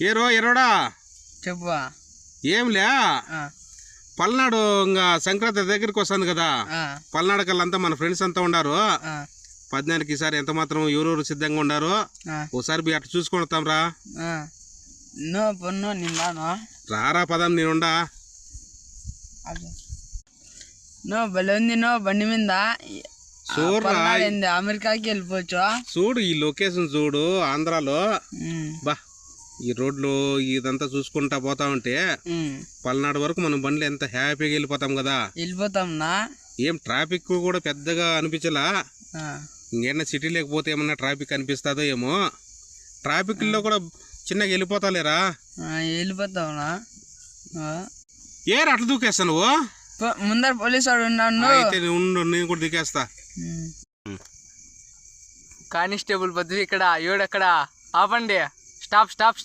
ఏరో ఎరోడా చెప్పు. ఏంలే పల్నాడు ఇంకా సంక్రాంతి దగ్గరికి వస్తుంది కదా. పల్నాడు కల్లంతా మన ఫ్రెండ్స్ అంతా ఉన్నారు. 14కి ఈసారి ఎంత మాత్రం ఎవరెవరు సిద్ధంగా ఉన్నారు ఒకసారి అట్లా చూసుకొని వస్తాం రా. రారా పదం నేనుండా. భలే ఉంది బండి మీద. అమెరికాకి వెళ్ళిపోవచ్చు. చూడు ఈ లొకేషన్ చూడు ఆంధ్రాలో. బా ఈ రోడ్లు ఇదంతా చూసుకుంటా పోతా ఉంటే పల్నాడు వరకు మనం బండ్లు ఎంత హ్యాపీగా వెళ్ళిపోతాం కదా. వెళ్ళిపోతాంనా. ఏం ట్రాఫిక్ కూడా పెద్దగా అనిపించలా. ఇంకేమన్నా సిటీ లేకపోతే ఏమన్నా ట్రాఫిక్ అనిపిస్తుందో ఏమో. ట్రాఫిక్ లో కూడా చిన్నగా వెళ్ళిపోతా లేరా. వెళ్ళిపోతావునా. ఏరా అట్లా దూకేస్తా నువ్వు. ముందర పోలీసు వాడు ఉన్నాను. అయితే ఉండు నేను కూడా దిగేస్తా. కానిస్టేబుల్ పదవి ఇక్కడ. ఏడక్కడ ఆపండి. Stop stop.